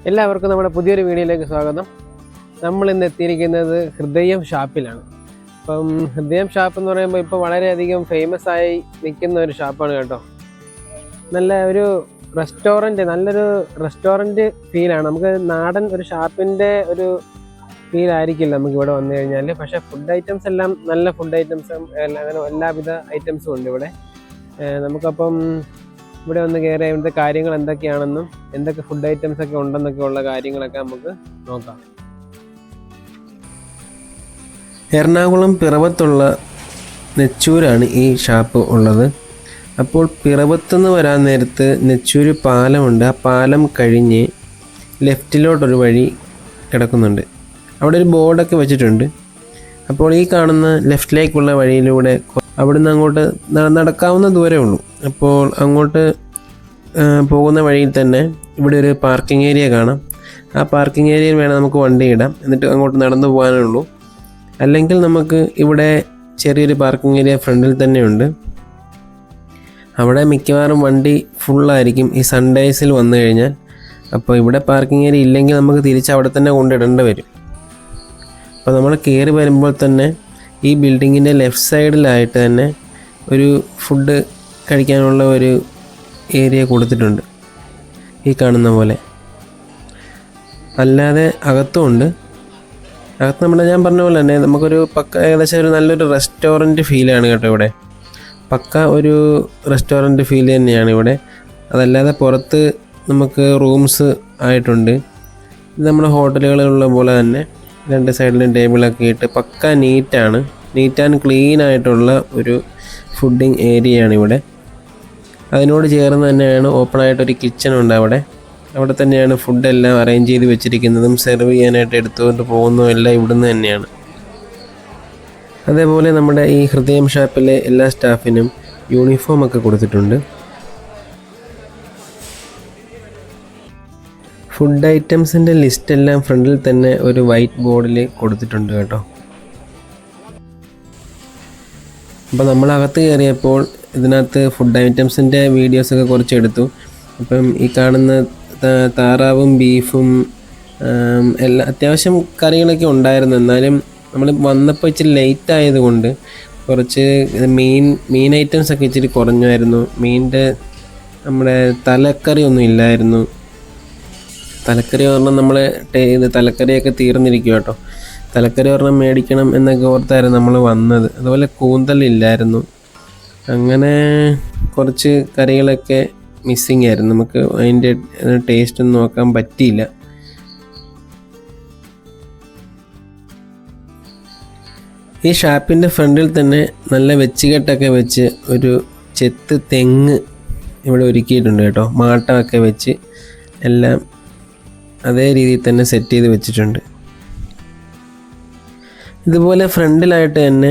എല്ലാവർക്കും നമ്മുടെ പുതിയൊരു വീഡിയോയിലേക്ക് സ്വാഗതം. നമ്മൾ ഇന്ന് എത്തിയിരിക്കുന്നത് ഹൃദയം ഷാപ്പിലാണ്. അപ്പം ഹൃദയം ഷാപ്പ് എന്ന് പറയുമ്പോൾ ഇപ്പോൾ വളരെയധികം ഫേമസ് ആയി നിൽക്കുന്ന ഒരു ഷാപ്പാണ് കേട്ടോ. നല്ലൊരു റെസ്റ്റോറൻറ്റ് ഫീലാണ്. നമുക്ക് നാടൻ ഒരു ഷാപ്പിൻ്റെ ഒരു ഫീലായിരിക്കില്ല നമുക്ക് ഇവിടെ വന്നു കഴിഞ്ഞാൽ. പക്ഷേ ഫുഡ് ഐറ്റംസ് എല്ലാം നല്ല ഫുഡ് ഐറ്റംസും അങ്ങനെ എല്ലാവിധ ഐറ്റംസും ഉണ്ട് ഇവിടെ. നമുക്കപ്പം ഇവിടെ ഒന്ന് കയറി ഇവിടുത്തെ കാര്യങ്ങൾ എന്തൊക്കെയാണെന്നും എന്തൊക്കെ ഫുഡ് ഐറ്റംസ് ഒക്കെ ഉണ്ടെന്നൊക്കെ ഉള്ള കാര്യങ്ങളൊക്കെ നമുക്ക് നോക്കാം. എറണാകുളം പിറവത്തുള്ള നെച്ചൂരാണ് ഈ ഷാപ്പ് ഉള്ളത്. അപ്പോൾ പിറവത്തുനിന്ന് വരാൻ നേരത്ത് നെച്ചൂര് പാലമുണ്ട്. ആ പാലം കഴിഞ്ഞ് ലെഫ്റ്റിലോട്ടൊരു വഴി കിടക്കുന്നുണ്ട്. അവിടെ ഒരു ബോർഡൊക്കെ വെച്ചിട്ടുണ്ട്. അപ്പോൾ ഈ കാണുന്ന ലെഫ്റ്റിലേക്കുള്ള വഴിയിലൂടെ അവിടുന്ന് അങ്ങോട്ട് നടക്കാവുന്ന ദൂരമേ ഉള്ളൂ. അപ്പോൾ അങ്ങോട്ട് പോകുന്ന വഴിയിൽ തന്നെ ഇവിടെ ഒരു പാർക്കിംഗ് ഏരിയ കാണാം. ആ പാർക്കിംഗ് ഏരിയയിൽ വേണം നമുക്ക് വണ്ടി ഇടാം, എന്നിട്ട് അങ്ങോട്ട് നടന്നു പോകാനേ ഉള്ളൂ. അല്ലെങ്കിൽ നമുക്ക് ഇവിടെ ചെറിയൊരു പാർക്കിംഗ് ഏരിയ ഫ്രണ്ടിൽ തന്നെയുണ്ട്. അവിടെ മിക്കവാറും വണ്ടി ഫുള്ളായിരിക്കും ഈ സൺഡേസിൽ വന്നു കഴിഞ്ഞാൽ. അപ്പോൾ ഇവിടെ പാർക്കിംഗ് ഏരിയ ഇല്ലെങ്കിൽ നമുക്ക് തിരിച്ച് അവിടെ തന്നെ കൊണ്ടിടേണ്ടി വരും. അപ്പോൾ നമ്മൾ കയറി വരുമ്പോൾ തന്നെ ഈ ബിൽഡിങ്ങിൻ്റെ ലെഫ്റ്റ് സൈഡിലായിട്ട് തന്നെ ഒരു ഫുഡ് കഴിക്കാനുള്ള ഒരു ഏരിയ കൊടുത്തിട്ടുണ്ട്, ഈ കാണുന്ന പോലെ. അല്ലാതെ അകത്തുമുണ്ട്. അകത്ത് ഞാൻ പറഞ്ഞ പോലെ തന്നെ നമുക്കൊരു ഏകദേശം ഒരു നല്ലൊരു റെസ്റ്റോറൻറ്റ് ഫീലാണ് കേട്ടോ ഇവിടെ. ഒരു റെസ്റ്റോറൻറ്റ് ഫീൽ തന്നെയാണ് ഇവിടെ. അതല്ലാതെ പുറത്ത് നമുക്ക് റൂംസ് ആയിട്ടുണ്ട്. ഇത് നമ്മുടെ ഹോട്ടലുകളിലുള്ള പോലെ തന്നെ രണ്ട് സൈഡിലും ടേബിളൊക്കെ ഇട്ട് നീറ്റ് ആൻഡ് ക്ലീൻ ആയിട്ടുള്ള ഒരു ഫുഡിങ് ഏരിയയാണ് ഇവിടെ. അതിനോട് ചേർന്ന് തന്നെയാണ് ഓപ്പണായിട്ടൊരു കിച്ചണുണ്ട് അവിടെ തന്നെയാണ് ഫുഡെല്ലാം അറേഞ്ച് ചെയ്ത് വെച്ചിരിക്കുന്നതും സെർവ് ചെയ്യാനായിട്ട് എടുത്തുകൊണ്ട് പോകുന്നതും എല്ലാം ഇവിടുന്ന് തന്നെയാണ്. അതേപോലെ നമ്മുടെ ഈ ഹൃദയം ഷാപ്പിലെ എല്ലാ സ്റ്റാഫിനും യൂണിഫോമൊക്കെ കൊടുത്തിട്ടുണ്ട്. ഫുഡ് ഐറ്റംസിൻ്റെ ലിസ്റ്റെല്ലാം ഫ്രണ്ടിൽ തന്നെ ഒരു വൈറ്റ് ബോർഡിൽ കൊടുത്തിട്ടുണ്ട് കേട്ടോ. അപ്പോൾ നമ്മളകത്ത് കയറിയപ്പോൾ ഇതിനകത്ത് ഫുഡ് ഐറ്റംസിൻ്റെ വീഡിയോസൊക്കെ കുറച്ച് എടുത്തു. അപ്പം ഈ കാണുന്ന താറാവും ബീഫും എല്ലാം അത്യാവശ്യം കറികളൊക്കെ ഉണ്ടായിരുന്നു. എന്നാലും നമ്മൾ വന്നപ്പോൾ ഇച്ചിരി ലേറ്റ് ആയതുകൊണ്ട് കുറച്ച് മീൻ ഐറ്റംസൊക്കെ ഇച്ചിരി കുറഞ്ഞായിരുന്നു. മീനിൻ്റെ നമ്മുടെ തലക്കറി ഒന്നും ഇല്ലായിരുന്നു. തലക്കറി പറഞ്ഞാൽ നമ്മൾ തലക്കറിയൊക്കെ തീർന്നിരിക്കും കേട്ടോ. തലക്കറി പറഞ്ഞാൽ മേടിക്കണം എന്നൊക്കെ ഓർത്തായിരുന്നു നമ്മൾ വന്നത്. അതുപോലെ കൂന്തലില്ലായിരുന്നു. അങ്ങനെ കുറച്ച് കറികളൊക്കെ മിസ്സിങ് ആയിരുന്നു. നമുക്ക് അതിൻ്റെ ടേസ്റ്റ് ഒന്നും നോക്കാൻ പറ്റിയില്ല. ഈ ഷാപ്പിൻ്റെ ഫ്രണ്ടിൽ തന്നെ നല്ല വെച്ചുകെട്ടൊക്കെ വെച്ച് ഒരു ചെത്ത് തെങ്ങ് ഇവിടെ ഒരുക്കിയിട്ടുണ്ട് കേട്ടോ. മാട്ടമൊക്കെ വെച്ച് എല്ലാം അതേ രീതിയിൽ തന്നെ സെറ്റ് ചെയ്ത് വെച്ചിട്ടുണ്ട്. ഇതുപോലെ ഫ്രണ്ടിലായിട്ട് തന്നെ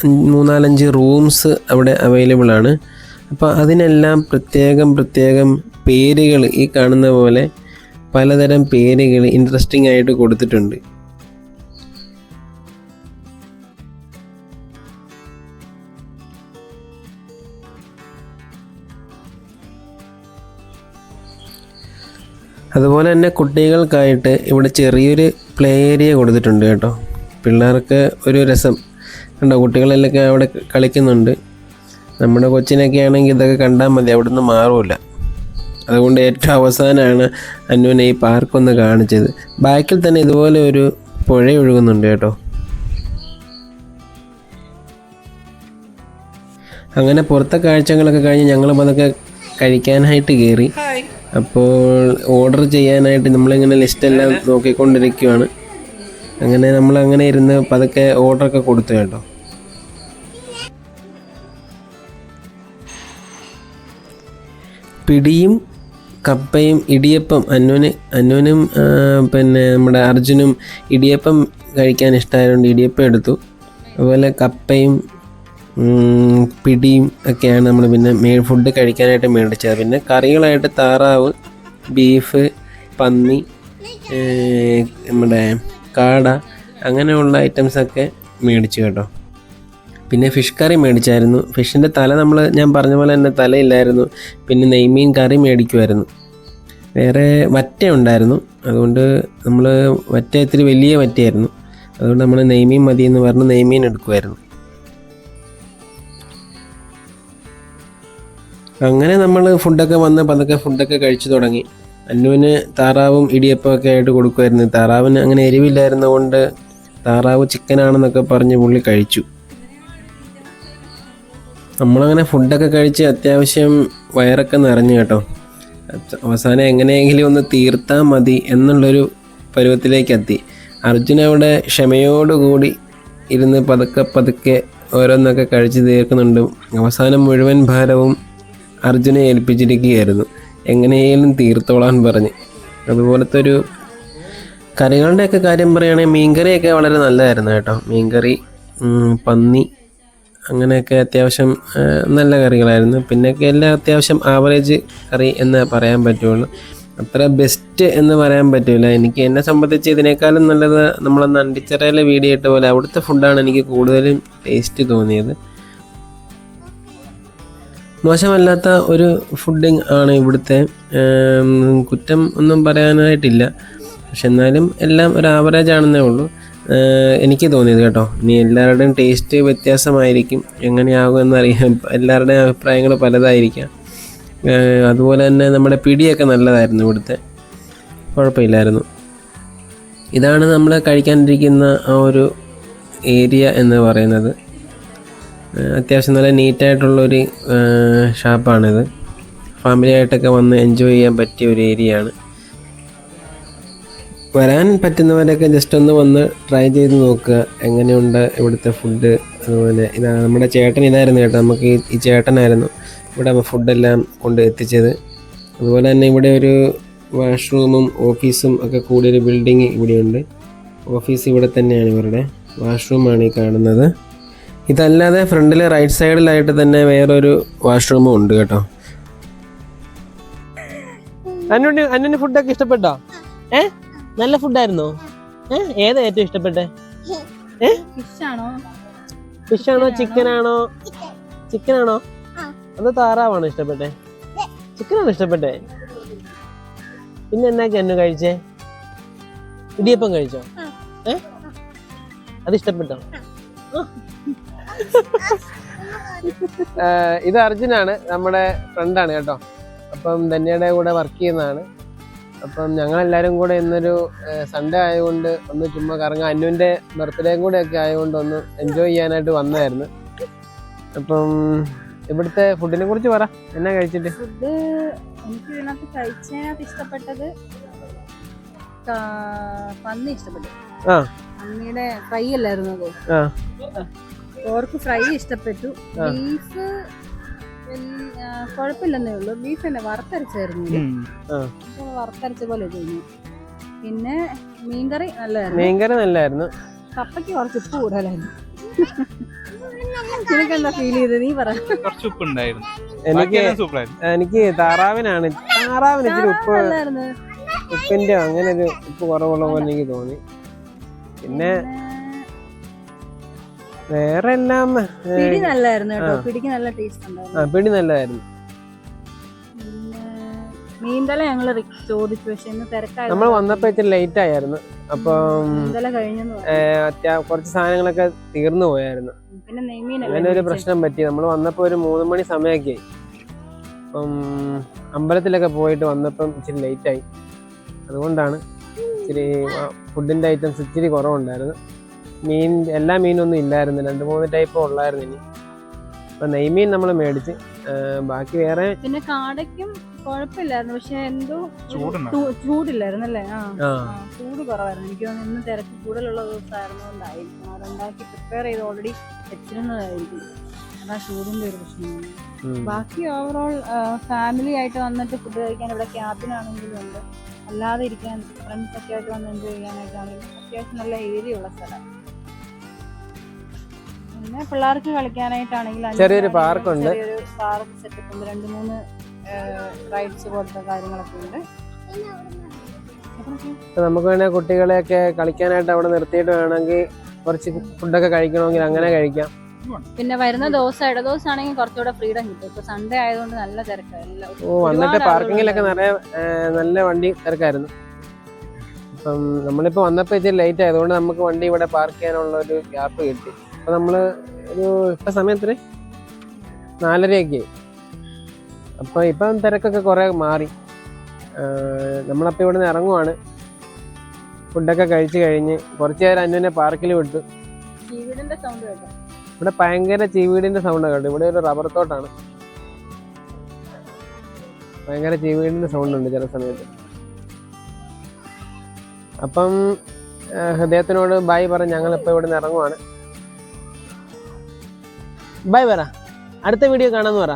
3-4 റൂംസ് അവിടെ അവൈലബിൾ ആണ്. അപ്പോൾ അതിനെല്ലാം പ്രത്യേകം പേരുകൾ ഈ കാണുന്ന പോലെ പലതരം പേരുകൾ ഇൻട്രസ്റ്റിംഗ് ആയിട്ട് കൊടുത്തിട്ടുണ്ട്. അതുപോലെ തന്നെ കുട്ടികൾക്കായിട്ട് ഇവിടെ ചെറിയൊരു പ്ലേ ഏരിയ കൊടുത്തിട്ടുണ്ട് കേട്ടോ. പിള്ളേർക്ക് ഒരു രസം കണ്ടോ, കുട്ടികളെല്ലാം അവിടെ കളിക്കുന്നുണ്ട്. നമ്മുടെ കൊച്ചിനൊക്കെ ആണെങ്കിൽ ഇതൊക്കെ കണ്ടാൽ മതി, അവിടെ നിന്ന് മാറില്ല. അതുകൊണ്ട് ഏറ്റവും അവസാനമാണ് അന്നുവിനെ ഈ പാർക്കൊന്ന് കാണിച്ചത്. ബാക്കിൽ തന്നെ ഇതുപോലെ ഒരു പുഴ ഒഴുകുന്നുണ്ട് കേട്ടോ. അങ്ങനെ പുറത്തെ കാഴ്ചകളൊക്കെ കഴിഞ്ഞ് ഞങ്ങളും അതൊക്കെ കഴിക്കാനായിട്ട് കയറി. അപ്പോൾ ഓർഡർ ചെയ്യാനായിട്ട് നമ്മളിങ്ങനെ ലിസ്റ്റെല്ലാം നോക്കിക്കൊണ്ടിരിക്കുകയാണ്. അങ്ങനെ നമ്മളങ്ങനെ ഇരുന്ന് പതുക്കെ ഓർഡറൊക്കെ കൊടുത്തു കേട്ടോ. പിടിയും കപ്പയും ഇടിയപ്പം അന്നുവിനും പിന്നെ നമ്മുടെ അർജുനും ഇടിയപ്പം കഴിക്കാൻ ഇഷ്ടമായതുകൊണ്ട് ഇടിയപ്പം എടുത്തു. അതുപോലെ കപ്പയും പിടിയും ഒക്കെയാണ് നമ്മൾ പിന്നെ ഫുഡ് കഴിക്കാനായിട്ട് മേടിച്ചത്. പിന്നെ കറികളായിട്ട് താറാവ്, ബീഫ്, പന്നി, നമ്മുടെ കാട അങ്ങനെയുള്ള ഐറ്റംസൊക്കെ മേടിച്ചു കേട്ടോ. പിന്നെ ഫിഷ് കറി മേടിച്ചായിരുന്നു. ഫിഷിൻ്റെ തല ഞാൻ പറഞ്ഞ പോലെ തന്നെ തലയില്ലായിരുന്നു. പിന്നെ നെയ്മീൻ കറി മേടിക്കുമായിരുന്നു. വേറെ വറ്റ ഉണ്ടായിരുന്നു, അതുകൊണ്ട് നമ്മൾ വറ്റ ഇത്തിരി വലിയ വറ്റയായിരുന്നു, അതുകൊണ്ട് നമ്മൾ നെയ്മീൻ മതി എന്ന് പറഞ്ഞ് നെയ്മീൻ എടുക്കുമായിരുന്നു. അങ്ങനെ നമ്മൾ ഫുഡൊക്കെ വന്ന് പതുക്കെ ഫുഡൊക്കെ കഴിച്ചു തുടങ്ങി. അന്നുവിന് താറാവും ഇടിയപ്പമൊക്കെ ആയിട്ട് കൊടുക്കുമായിരുന്നു. താറാവിന് അങ്ങനെ എരിവില്ലായിരുന്നതുകൊണ്ട് താറാവ് ചിക്കനാണെന്നൊക്കെ പറഞ്ഞ് പുള്ളി കഴിച്ചു. നമ്മളങ്ങനെ ഫുഡൊക്കെ കഴിച്ച് അത്യാവശ്യം വയറൊക്കെ നിറഞ്ഞു കേട്ടോ. അവസാനം എങ്ങനെയെങ്കിലും ഒന്ന് തീർത്താൽ മതി എന്നുള്ളൊരു പരുവത്തിലേക്ക് എത്തി. അർജുൻ അവിടെ ക്ഷമയോടുകൂടി ഇരുന്ന് പതുക്കെ പതുക്കെ ഓരോന്നൊക്കെ കഴിച്ച് തീർക്കുന്നുണ്ട്. അവസാനം മുഴുവൻ ഭാരവും അർജുനെ ഏൽപ്പിച്ചിരിക്കുകയായിരുന്നു, എങ്ങനെയെങ്കിലും തീർത്തോളാൻ പറഞ്ഞ്. അതുപോലത്തെ ഒരു കറികളുടെയൊക്കെ കാര്യം പറയുകയാണെങ്കിൽ മീൻകറിയൊക്കെ വളരെ നല്ലതായിരുന്നു കേട്ടോ. മീൻകറി, പന്നി, അങ്ങനെയൊക്കെ അത്യാവശ്യം നല്ല കറികളായിരുന്നു. പിന്നെയൊക്കെ എല്ലാം അത്യാവശ്യം ആവറേജ് കറി എന്ന് പറയാൻ പറ്റുള്ളൂ, അത്ര ബെസ്റ്റ് എന്ന് പറയാൻ പറ്റില്ല. എനിക്ക് എന്നെ സംബന്ധിച്ച് ഇതിനേക്കാളും നല്ലത് നമ്മളന്ന് അണ്ടിച്ചിറയിലെ വീഡിയോ ഇട്ട പോലെ അവിടുത്തെ ഫുഡാണ് എനിക്ക് കൂടുതലും ടേസ്റ്റ് തോന്നിയത്. മോശമല്ലാത്ത ഒരു ഫുഡിങ് ആണ് ഇവിടുത്തെ, കുറ്റം ഒന്നും പറയാനായിട്ടില്ല. പക്ഷെ എന്നാലും എല്ലാം ഒരു ആവറേജ് ആണെന്നേ ഉള്ളൂ എനിക്ക് തോന്നിയത് കേട്ടോ. ഇനി എല്ലാവരുടെയും ടേസ്റ്റ് വ്യത്യാസമായിരിക്കും, എങ്ങനെയാകും എന്നറിയാം, എല്ലാവരുടെയും അഭിപ്രായങ്ങൾ പലതായിരിക്കാം. അതുപോലെ തന്നെ നമ്മുടെ പിടിയൊക്കെ നല്ലതായിരുന്നു ഇവിടുത്തെ, കുഴപ്പമില്ലായിരുന്നു. ഇതാണ് നമ്മൾ കഴിക്കാനിരിക്കുന്ന ആ ഒരു ഏരിയ എന്ന് പറയുന്നത്. അത്യാവശ്യം നല്ല നീറ്റായിട്ടുള്ളൊരു ഷാപ്പാണിത്. ഫാമിലി ആയിട്ടൊക്കെ വന്ന് എൻജോയ് ചെയ്യാൻ പറ്റിയ ഒരു ഏരിയയാണ്. വരാൻ പറ്റുന്നവരൊക്കെ ജസ്റ്റ് ഒന്ന് വന്ന് ട്രൈ ചെയ്ത് നോക്കുക എങ്ങനെയുണ്ട് ഇവിടുത്തെ ഫുഡ്. അതുപോലെ ഇതാണ് നമ്മുടെ ചേട്ടൻ, ഇതായിരുന്നു കേട്ടോ, നമുക്ക് ഈ ചേട്ടനായിരുന്നു ഇവിടെ ഫുഡെല്ലാം കൊണ്ട് എത്തിച്ചത്. അതുപോലെ തന്നെ ഇവിടെ ഒരു വാഷ്റൂമും ഓഫീസും ഒക്കെ കൂടിയൊരു ബിൽഡിങ് ഇവിടെയുണ്ട്. ഓഫീസ് ഇവിടെ തന്നെയാണ്, ഇവരുടെ വാഷ്റൂമാണ് ഈ കാണുന്നത്. ഇതല്ലാതെ ഫ്രണ്ടിൽ റൈറ്റ് സൈഡിലായിട്ട് തന്നെ വേറൊരു വാഷ്റൂമും ഉണ്ട് കേട്ടോ. അന്നുവിന് ഫുഡൊക്കെ ഇഷ്ടപ്പെട്ടോ? നല്ല ഫുഡായിരുന്നോ? ഏതാ ഏറ്റവും ഇഷ്ടപ്പെട്ടെ? ഫിഷാണോ ചിക്കനാണോ? ചിക്കനാണോ അതോ താറാവാണോ ഇഷ്ടപ്പെട്ടെ? ചിക്കനാണോ ഇഷ്ടപ്പെട്ടെ? പിന്നെ എന്നാക്കി അന്നു കഴിച്ചേ? ഇടിയപ്പം കഴിച്ചോ? അത് ഇഷ്ടപ്പെട്ടോ? ഇത് അർജുനാണ്, നമ്മുടെ ഫ്രണ്ടാണ് കേട്ടോ. അപ്പം ധന്യയുടെ കൂടെ വർക്ക് ചെയ്യുന്നതാണ്. അപ്പം ഞങ്ങളെല്ലാവരും കൂടെ ഇന്നൊരു സൺഡേ ആയതുകൊണ്ട് ഒന്ന് ചുമ്മാ കറങ്ങാൻ, അന്നുവിൻ്റെ ബർത്ത്ഡേയും കൂടെ ഒക്കെ ആയതുകൊണ്ട് ഒന്ന് എൻജോയ് ചെയ്യാനായിട്ട് വന്നതായിരുന്നു. അപ്പം ഇവിടുത്തെ ഫുഡിനെ കുറിച്ച് പറ, എന്നാ കഴിച്ചിട്ട്? ഫുഡ് എനിക്ക് ഇതിനകത്ത് കഴിച്ചതിനകത്ത് ഇഷ്ടപ്പെട്ടത് പന്നി ഇഷ്ടപ്പെട്ടു. പന്നിയുടെ ഫ്രൈ അല്ലായിരുന്നു അത്, പോർക്ക് ഫ്രൈ ഇഷ്ടപ്പെട്ടു. ബീഫ് കുഴപ്പമില്ലെന്നേ ഉള്ളൂ, ബീഫ് തന്നെ വറുത്തരച്ചായിരുന്നു, വറുത്തരച്ച പോലെ തോന്നി. പിന്നെ മീൻകറി നല്ലതായിരുന്നു. കപ്പയ്ക്ക് കുറച്ച് ഉപ്പ് കൂടുതലായിരുന്നു. നിനക്കെന്താ ഫീൽ ചെയ്തത്? നീ പറ. എനിക്ക് താറാവിന് ഇച്ചിരി ഉപ്പിന്റെ അങ്ങനെ ഒരു ഉപ്പ് കുറവുള്ള പോലെ എനിക്ക് തോന്നി. പിന്നെ വേറെ എല്ലാം പിടി നല്ലായിരുന്നു കേട്ടോ, പിടിക്ക് നല്ല ടേസ്റ്റ് ഉണ്ടായിരുന്നു. പിടി നല്ലതായിരുന്നു. മീൻതല ഞങ്ങള് ചോദിച്ചു, പക്ഷെ ഇന്ന് തിരക്കായി, നമ്മൾ വന്നപ്പോ ഇത്തിരി ലേറ്റ് ആയിരുന്നു. അപ്പം കുറച്ച് സാധനങ്ങളൊക്കെ തീർന്നു പോയായിരുന്നു. പിന്നെ നെയ്മീൻ അങ്ങനെ ഒരു പ്രശ്നം പറ്റി. നമ്മൾ വന്നപ്പോ ഒരു 3 മണി സമയമൊക്കെ ആയി. അപ്പം അമ്പലത്തിലൊക്കെ പോയിട്ട് വന്നപ്പം ഇച്ചിരി ലേറ്റായി. അതുകൊണ്ടാണ് ഇച്ചിരി ഫുഡിന്റെ ഐറ്റംസ് ഇച്ചിരി കുറവുണ്ടായിരുന്നു. എല്ലാ മീനൊന്നും ഇല്ലായിരുന്നു, 2-3 ടൈപ്പ് ഉള്ളായിരുന്നു. ഇനി അപ്പൊ നെയ്മീൻ നമ്മൾ മേടിച്ച്, ബാക്കി വേറെ പിന്നെ കാടയ്ക്കും കുഴപ്പമില്ലായിരുന്നു, പക്ഷെ എന്തോ ചൂടില്ലായിരുന്നു അല്ലേ? ചൂട് കുറവായിരുന്നു. എനിക്ക് തോന്നുന്നു ഇന്ന് തിരക്ക് കൂടുതലുള്ള ദിവസമായിരുന്നോണ്ടായിരിക്കും, അതുണ്ടാക്കി പ്രിപ്പയർ ചെയ്ത് ഓൾറെഡി വെച്ചിരുന്നതായിരിക്കും, അതാ ചൂടിന്റെ ഒരു പ്രശ്നമാണ്. ബാക്കി ഓവറോൾ ഫാമിലി ആയിട്ട് വന്നിട്ട് ഫുഡ് കഴിക്കാൻ ഇവിടെ ക്യാബിനാണെങ്കിലും ഉണ്ട്, അല്ലാതെ ഇരിക്കാൻ ഫ്രണ്ട്സ് ഒക്കെ ആയിട്ട് വന്ന് എൻജോയ് ചെയ്യാനായിട്ടാണെങ്കിലും അത്യാവശ്യം നല്ല ഏരിയ ഉള്ള സ്ഥലം. പിന്നെ പിള്ളേർക്ക് കളിക്കാനായിട്ടാണെങ്കിൽ ചെറിയൊരു പാർക്കുണ്ട്, പാർക്ക് സെറ്റപ്പ് ഉണ്ട്, 2-3 റൈഡ്സ് പോലത്തെ കാര്യങ്ങളൊക്കെ ഉണ്ട്. നമുക്ക് വേണേൽ കുട്ടികളെയൊക്കെ കളിക്കാനായിട്ട് അവിടെ നിർത്തിയിട്ട് വേണമെങ്കിൽ കുറച്ച് ഫുഡൊക്കെ കഴിക്കണമെങ്കിൽ അങ്ങനെ കഴിക്കാം. പിന്നെ വരുന്ന ദിവസം ഇടദിവസം ആണെങ്കിൽ കുറച്ചുകൂടെ ഫ്രീഡം കിട്ടും. ഇപ്പൊ സൺഡേ ആയതുകൊണ്ട് നല്ല തിരക്കാണ്. വന്നിട്ട് പാർക്കിങ്ങിലൊക്കെ നല്ല വണ്ടി തിരക്കായിരുന്നു. അപ്പം നമ്മളിപ്പോൾ വന്നപ്പോൾ ഇച്ചിരി ലേറ്റ് ആയതുകൊണ്ട് നമുക്ക് വണ്ടി ഇവിടെ പാർക്ക് ചെയ്യാനുള്ള ഒരു ഗ്യാപ്പ് കിട്ടി. അപ്പോൾ നമ്മൾ ഇപ്പം സമയത്തിന് 4:30 അപ്പോൾ ഇപ്പം തിരക്കൊക്കെ കുറേ മാറി. നമ്മളപ്പോൾ ഇവിടെ നിന്ന് ഇറങ്ങുവാണ്. ഫുഡൊക്കെ കഴിച്ച് കഴിഞ്ഞ് കുറച്ച് നേരം അന്നുവിനെ പാർക്കിൽ വിട്ടു. ഇവിടെ ഭയങ്കര ചീവീടിൻ്റെ സൗണ്ട് കേട്ടോ. ഇവിടെ ഒരു റബ്ബർ തോട്ടാണ്. ഭയങ്കര ചീവീടിൻ്റെ സൗണ്ട് ഉണ്ട് ചില സമയത്ത്. അപ്പം ഹൃദയത്തിനോട് ബൈ പറഞ്ഞ് ഞങ്ങളിപ്പോൾ ഇവിടെ നിന്ന് ഇറങ്ങുവാണ്. ബൈ പറ, അടുത്ത വീഡിയോ കാണാമെന്ന് പറ.